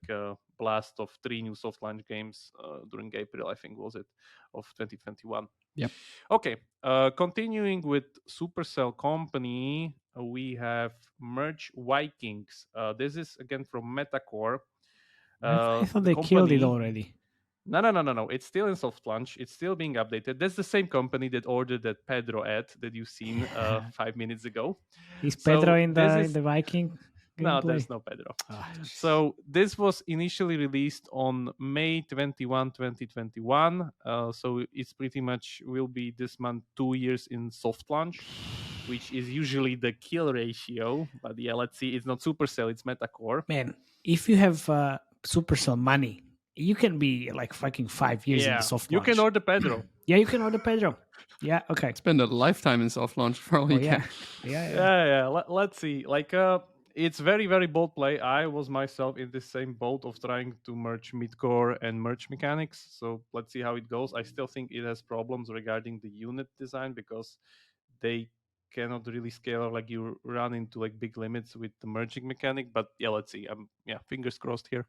blast of 3 new soft launch games during April, I think was it, of 2021. Yep. Okay, continuing with Supercell Company, we have Merge Vikings. This is again from Metacore. I thought they killed it already. No. It's still in soft launch. It's still being updated. That's the same company that ordered that Pedro ad that you've seen 5 minutes ago. Is Pedro in the Viking gameplay? No, there's no Pedro. So this was initially released on May 21, 2021. So it's pretty much will be this month 2 years in soft launch, which is usually the kill ratio. But yeah, let's see. It's not Supercell, it's Metacore. Man, if you have Supercell money, you can be like fucking 5 years in the soft launch. You can order Pedro. Yeah, you can order Pedro. Yeah, okay. Spend a lifetime in soft launch for all you can. Yeah. Let's see. Like, it's very, very bold play. I was myself in the same boat of trying to merge midcore and merge mechanics. So let's see how it goes. I still think it has problems regarding the unit design because they cannot really scale, like you run into like big limits with the merging mechanic. But yeah, let's see. Fingers crossed here.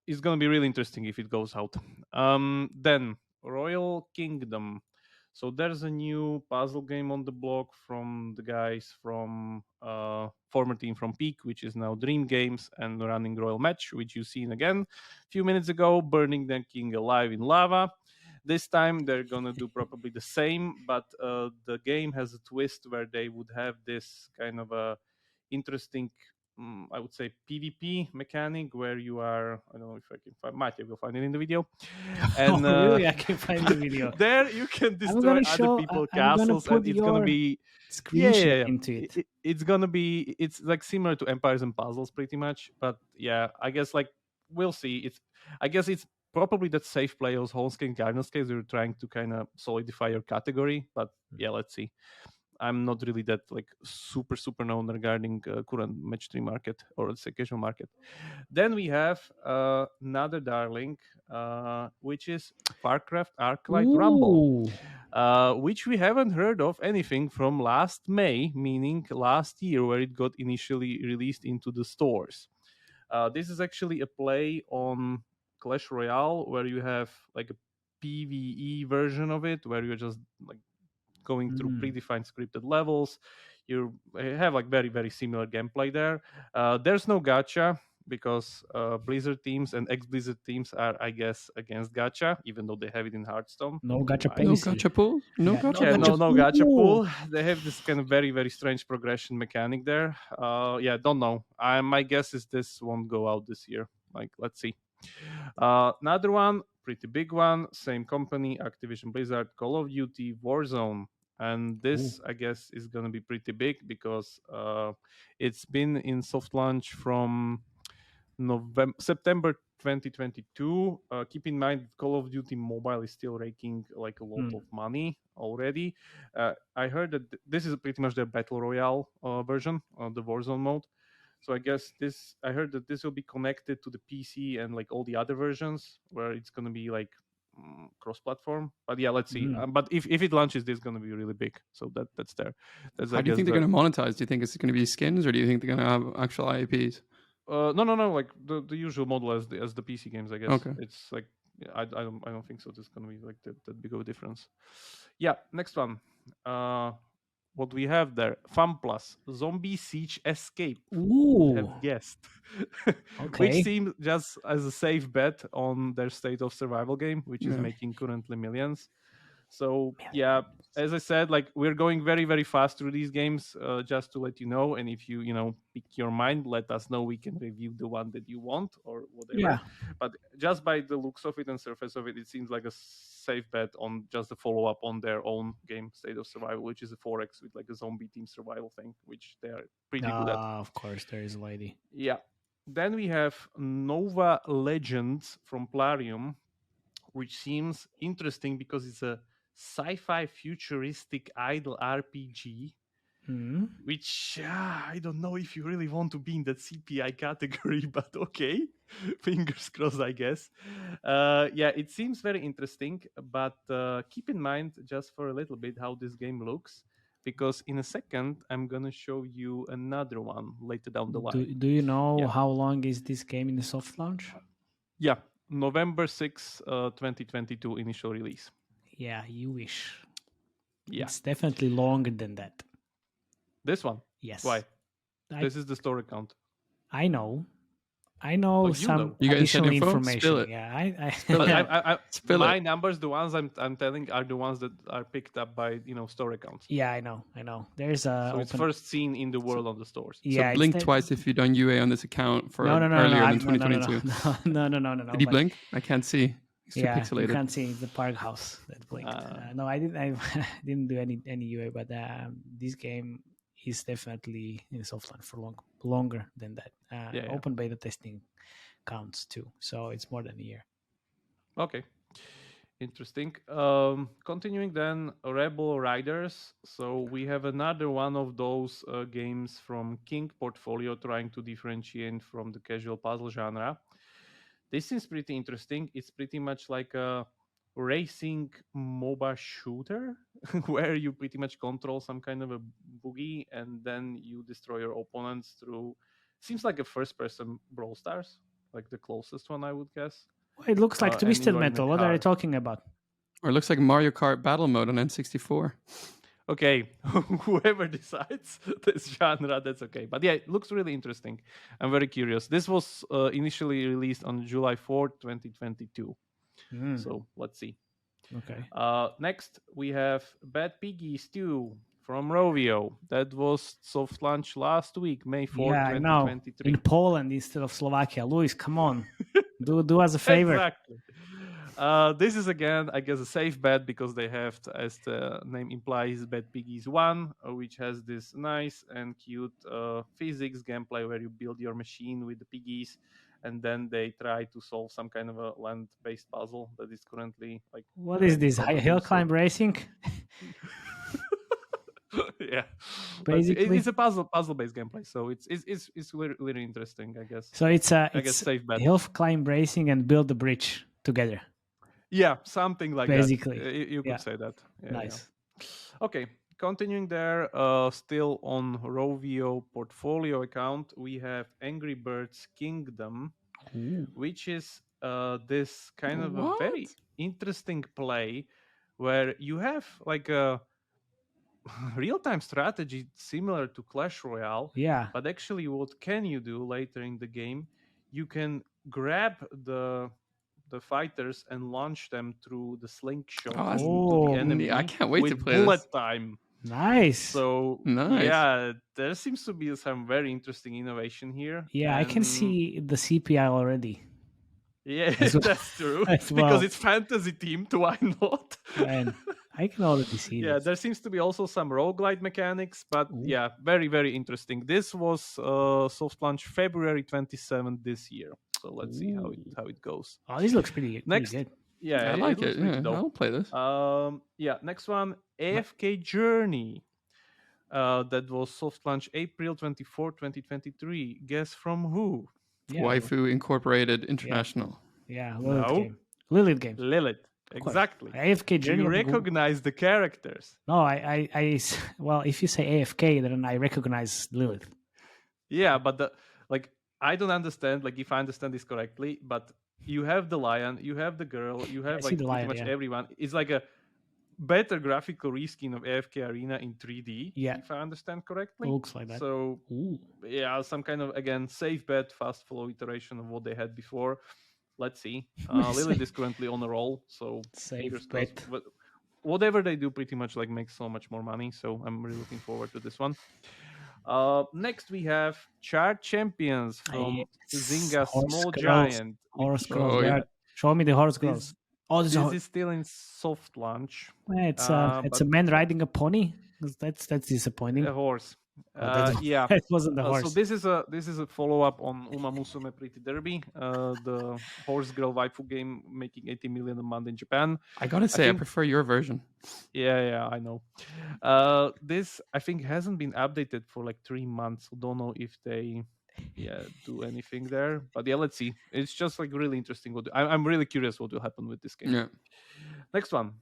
It's going to be really interesting if it goes out. Then Royal Kingdom. So there's a new puzzle game on the block from the guys from former team from Peak, which is now Dream Games, and running Royal Match, which you've seen again a few minutes ago, burning the king alive in lava. This time they're going to do probably the same, but the game has a twist where they would have this kind of a interesting, I would say, PvP mechanic where you are, I don't know if I can find, Matej will find it in the video. And really, I can find the video. There you can destroy other people's castles, and it's going to be screenshot into it. It's going to be, it's like similar to Empires and Puzzles pretty much, but yeah, I guess like we'll see. I guess it's probably that safe play as Holmeskin Cardinals case. You're trying to kind of solidify your category, but yeah, let's see. I'm not really that like super known regarding current match 3 market or let's say casual market. Then we have another darling, which is Farcraft Arclight Rumble, which we haven't heard of anything from last May, meaning last year, where it got initially released into the stores. This is actually a play on Clash Royale where you have like a PvE version of it, where you're just like going through predefined scripted levels. You have like very, very similar gameplay there. There's no gacha because Blizzard teams and ex-Blizzard teams are, I guess, against gacha, even though they have it in Hearthstone. No gacha No gachapool? No gachapool. They have this kind of very, very strange progression mechanic there. Don't know. My guess is this won't go out this year. Like, let's see. Another one, pretty big one, same company, Activision Blizzard, Call of Duty Warzone. And this, I guess, is going to be pretty big because it's been in soft launch from September 2022. Keep in mind, Call of Duty Mobile is still raking like a lot of money already. I heard that this is pretty much their Battle Royale version of the Warzone mode. So I guess I heard that this will be connected to the PC and like all the other versions where it's going to be like cross-platform. But yeah, let's see. Mm. But if it launches, this is going to be really big. So that's there. That's How do you think they're going to monetize? Do you think it's going to be skins, or do you think they're going to have actual IAPs? No. Like the usual model as the PC games, I guess. Okay. It's like I don't think so. There's going to be like that big of a difference. Yeah. Next one. What we have there? Fun Plus Zombie Siege Escape. Ooh. Have guessed. Okay. Which seems just as a safe bet on their State of Survival game, which is Yeah. making currently millions. So yeah, as I said, like we're going very, very fast through these games, just to let you know. And if you pick your mind, let us know. We can review the one that you want or whatever. Yeah. But just by the looks of it and surface of it, it seems like a safe bet on just a follow up on their own game, State of Survival, which is a 4X with like a zombie team survival thing, which they are pretty good at. Of course, there is a lady. Yeah. Then we have Nova Legends from Plarium, which seems interesting because it's a sci-fi futuristic idle RPG, which I don't know if you really want to be in that CPI category, but okay, fingers crossed, I guess. Yeah, it seems very interesting, but keep in mind just for a little bit how this game looks, because in a second I'm gonna show you another one later down the line. Do you know how long is this game in the soft launch? Yeah, November 6, 2022 initial release. Yeah, you wish. Yeah. It's definitely longer than that. This one? Yes. Why? This is the store account. I know some You guys additional said info? information. Spill it. Yeah, Spill my it. numbers, the ones I'm telling, are the ones that are picked up by store accounts. Yeah, I know. There's a so it's first seen in the world on the stores. Yeah, so blink twice if you've done UA on this account for earlier than 2022. No. Did he blink? I can't see. It's too pixelated. You can't see the park house that blinked. No, I didn't do any UA, but this game is definitely in soft launch for longer than that. Open beta testing counts too, so it's more than a year. Okay, interesting. Continuing then, Rebel Riders. So we have another one of those games from King portfolio trying to differentiate from the casual puzzle genre. This seems pretty interesting. It's pretty much like a racing MOBA shooter where you pretty much control some kind of a boogie and then you destroy your opponents through, seems like a first-person Brawl Stars, like the closest one I would guess. Well, it looks like Twisted Metal. What are you talking about? Or it looks like Mario Kart Battle Mode on N64. Okay, whoever decides this genre, that's okay. But yeah, it looks really interesting. I'm very curious. This was initially released on July 4th, 2022. So let's see. Okay. Next, we have Bad Piggies 2 from Rovio. That was soft launch last week, May 4th, 2023. In Poland instead of Slovakia. Luis, come on. do us a favor. Exactly. This is again, I guess, a safe bet because they have, as the name implies, Bad Piggies 1, which has this nice and cute physics gameplay where you build your machine with the piggies, and then they try to solve some kind of a land-based puzzle that is currently like. What is this? Hill climb racing? Yeah, basically, it's a puzzle-based gameplay, so it's really interesting, I guess. So it's safe bet. Hill climb racing and build the bridge together. Yeah, something like basically. That. You could say that. Yeah, nice. Yeah. Okay, continuing there, still on Rovio portfolio account, we have Angry Birds Kingdom, which is this kind of a very interesting play where you have like a real-time strategy similar to Clash Royale. Yeah. But actually, what can you do later in the game? You can grab the fighters and launch them through the slingshot to the enemy. I can't wait to play bullet this. time. Nice. So yeah, there seems to be some very interesting innovation here. Yeah, I can see the CPI already. Yeah, that's true. Because it's fantasy themed, why not? Man, I can already see Yeah, there seems to be also some roguelite mechanics, but yeah, very, very interesting. This was soft launch February 27th this year. So let's see how it goes. Oh, this looks pretty Next, good. Yeah, I like it. Yeah, I'll play this. Yeah, next one, AFK Journey. That was soft launch April 24, 2023. Guess from who? Yeah. Waifu Incorporated International. Yeah, Lilith game. Lilith game. Lilith. Exactly. AFK Do Journey. you of the Ghoul- recognize the characters? No, well, if you say AFK, then I recognize Lilith. Yeah, but I don't understand. Like, if I understand this correctly, but you have the lion, you have the girl, you have see like the pretty lion, much yeah. everyone. It's like a better graphical reskin of AFK Arena in 3D. Yeah. If I understand correctly. Looks like that. So Ooh. yeah, some kind of, again, safe bet, fast follow iteration of what they had before. Let's see. Lilith is currently on a roll, so Safe fingers bet. crossed. But whatever they do, pretty much like makes so much more money. So I'm really looking forward to this one. Next we have Chart Champions from Zynga Horse Small Girls. Giant. Horse which- girls. Oh, yeah. Show me the horse girls. Oh, This is still in soft launch. it's but a man riding a pony. That's disappointing. a horse. Yeah, it wasn't the horse. So this is a follow up on Uma Musume Pretty Derby, the horse girl waifu game making 80 million a month in Japan. I gotta say, I think- prefer your version. Yeah, I know. This I think hasn't been updated for like 3 months. Don't know if they do anything there, but yeah, let's see. It's just like really interesting. I'm really curious what will happen with this game. Yeah. Next one,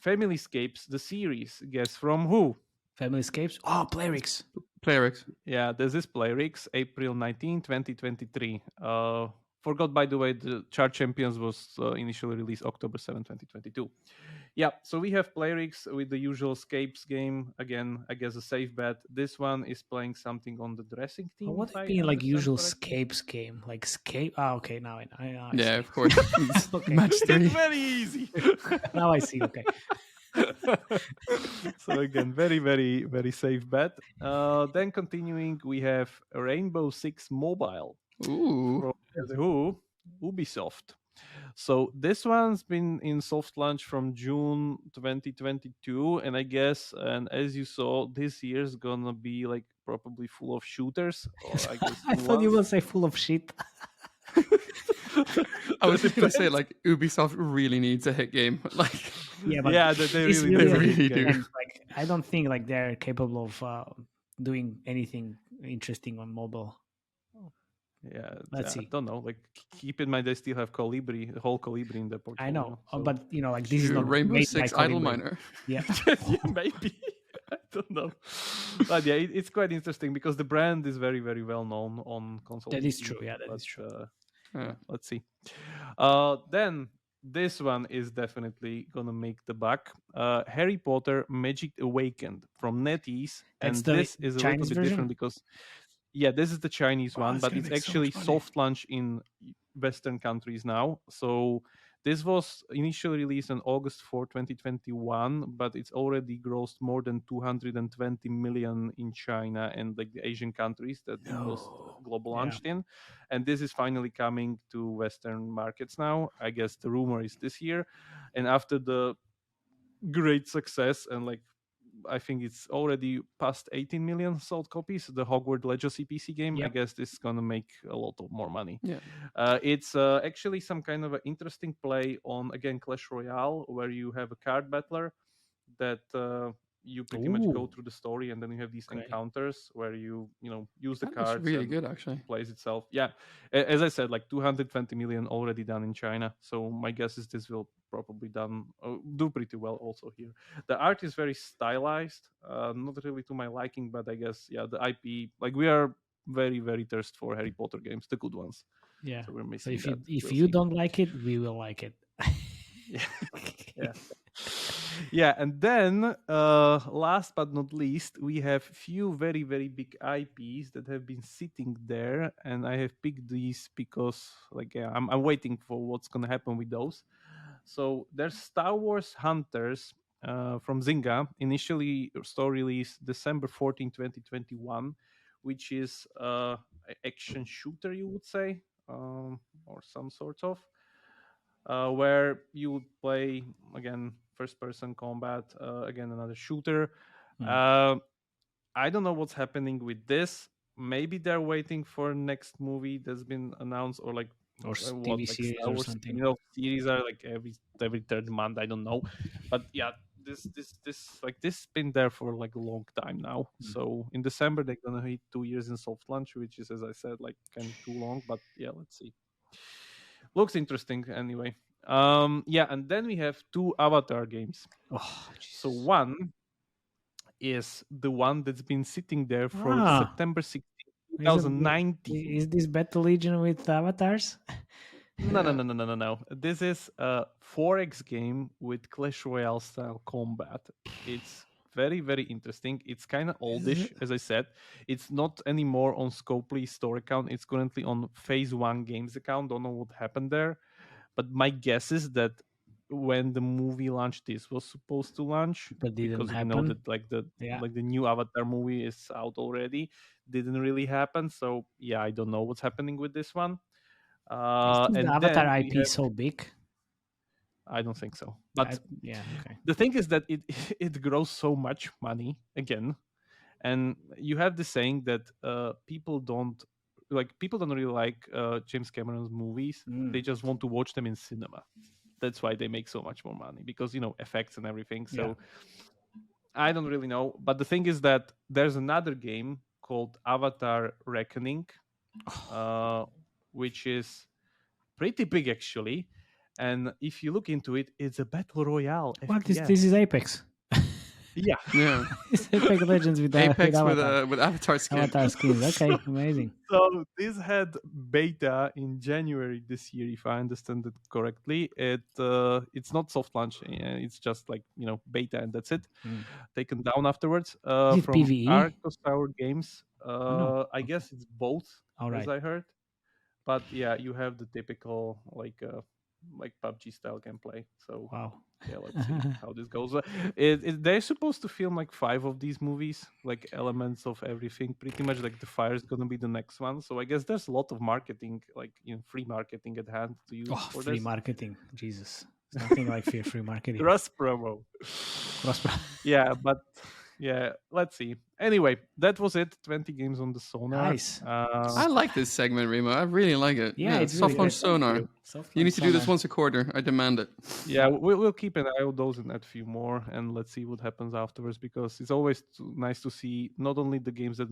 Family Escapes, the series. Guess from who? Family Escapes. Oh, Playrix. Playrix. Yeah, this is Playrix, April 19, 2023. Forgot, by the way, the Chart Champions was initially released October 7, 2022. Yeah, so we have Playrix with the usual Scapes game. Again, I guess a safe bet. This one is playing something on the dressing team. What if do you I mean, like understand usual correctly. Scapes game? Like Scape? Ah, okay. Now I Yeah, see. of course. Okay. Match 3. It's very easy. Now I see. Okay. So again, very, very, very safe bet. Then continuing, we have Rainbow Six Mobile. Ooh. From guess who? Ubisoft. So this one's been in soft launch from June 2022, and I guess, and as you saw, this year's gonna be like probably full of shooters. Or I guess I new thought you ones. would say full of shit. I was just gonna say, like, Ubisoft really needs a hit game. Like, Yeah, but Yeah, they it's really, They a really hit do. game. Like, I don't think like they're capable of doing anything interesting on mobile. Yeah, Let's see. I don't know. Like, keep in mind they still have Colibri, the whole Colibri in their portfolio. I know, so- but like this is shoot, not Rainbow made Six by Idle Colibri. Miner. Yeah, Yeah, maybe. I don't know. But yeah, it's quite interesting because the brand is very, very well known on console. that is PC, true. Yeah, that but, is true. Yeah. Let's see. Then this one is definitely gonna make the buck. Harry Potter Magic Awakened from NetEase, and That's the this is a little Chinese bit version? different because this is the Chinese Wow, one, it's but gonna it's make so actually much money. soft launch in Western countries now. So this was initially released on August 4, 2021, but it's already grossed more than 220 million in China and like the Asian countries that it was global Yeah. launched in. And this is finally coming to Western markets now. I guess the rumor is this year. And after the great success and like I think it's already past 18 million sold copies. The Hogwarts Legacy PC game. I Yep. guess this is gonna make a lot of more money. Yeah. It's actually some kind of an interesting play on again Clash Royale, where you have a card battler that you pretty much go Ooh. through the story, and then you have these Okay. encounters where you use the That looks cards. really and good, actually. plays itself. Yeah, as I said, like 220 million already done in China. So my guess is this will probably do pretty well also here. The art is very stylized, not really to my liking, but I guess the IP. Like we are very very thirst for Harry Potter games, the good ones. Yeah. So we're So missing if that. you We'll you see. don't like it, we will like it. Yeah. Yeah, and then last but not least, we have few very very big IPs that have been sitting there, and I have picked these because I'm waiting for what's gonna happen with those. So there's Star Wars Hunters from Zynga, initially store release December 14, 2021, which is action shooter, you would say, or some sort of. Where you would play again first-person combat, again another shooter. I don't know what's happening with this. Maybe they're waiting for next movie that's been announced, or like Or what, TV like series Star or Wars something. series are like every third month. I don't know, but yeah, this been there for like a long time now. So in December they're gonna hit 2 years in soft launch, which is, as I said, like kind of too long. But yeah, let's see. Looks interesting anyway. Yeah, and then we have 2 Avatar games. Oh, So one is the one that's been sitting there for Ah. September 16, Is it- 2019. Is this Battle Legion with avatars? No. This is a 4X game with Clash Royale style combat. It's very, very interesting. It's kind of oldish, as I said. It's not anymore on Scopely store account. It's currently on Phase 1 Games account. Don't know what happened there. But my guess is that when the movie launched, this was supposed to launch. But didn't because we happen. know that like the new Avatar movie is out already. Didn't really happen. So yeah, I don't know what's happening with this one. Is And the Avatar then we IP have- so big? I don't think so. But Yeah, okay. the thing is that it grows so much money again, and you have the saying that people don't really like James Cameron's movies. They just want to watch them in cinema. That's why they make so much more money, because effects and everything. So Yeah. I don't really know. But the thing is that there's another game called Avatar Reckoning, which is pretty big actually. And if you look into it, it's a battle royale. What is FPS. this? Is Apex? Yeah. Yeah. It's Apex Legends with Apex Avatar. with Avatar skin. Avatar skins. Okay, amazing. So this had beta in January this year, if I understand it correctly. It's not soft launch. It's just like beta, and that's it. Taken down afterwards. Is it From PvE? Arcos Tower Games. No. I guess it's both, All right. as I heard. But yeah, you have the typical like PUBG style gameplay. So Wow. yeah, let's see how this goes. They're supposed to film like 5 of these movies, like elements of everything. Pretty much like the fire is gonna be the next one. So I guess there's a lot of marketing, like free marketing at hand to use for Free this. marketing. Jesus. It's nothing like free marketing. Cross promo. Yeah, but yeah, let's see. Anyway, that was it. 20 games on the Sonar. Nice. I like this segment, Remo. I really like it. Yeah, it's soft really launch good. Sonar. You need to do this once a quarter. I demand it. Yeah, we'll keep an eye on those and add a few more, and let's see what happens afterwards, because it's always nice to see not only the games that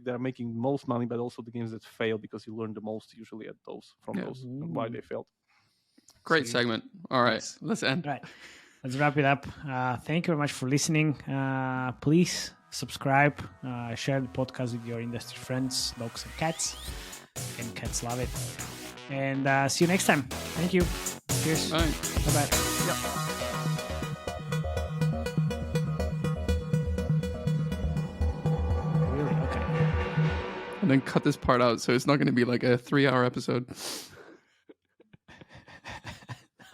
they're making most money, but also the games that fail, because you learn the most usually at those and why they failed. Great segment. All right, let's end. All right, let's wrap it up. Thank you very much for listening. Please subscribe, share the podcast with your industry friends, dogs and cats. And cats love it. And see you next time. Thank you. Cheers. Bye. Bye-bye. Really? Okay. And then cut this part out, so it's not going to be like a 3-hour episode.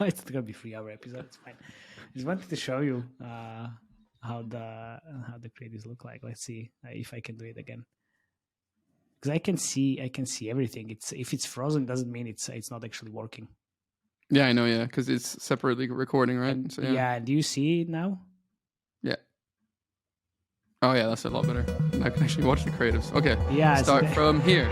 It's gonna be 3-hour episode. It's fine. I just wanted to show you how the creatives look like. Let's see if I can do it again. Because I can see everything. If it's frozen, doesn't mean it's not actually working. Yeah, I know. Yeah, because it's separately recording, right? And, So yeah. Do you see it now? Yeah. Oh yeah, that's a lot better. I can actually watch the creatives. Okay. Yeah. Start from here.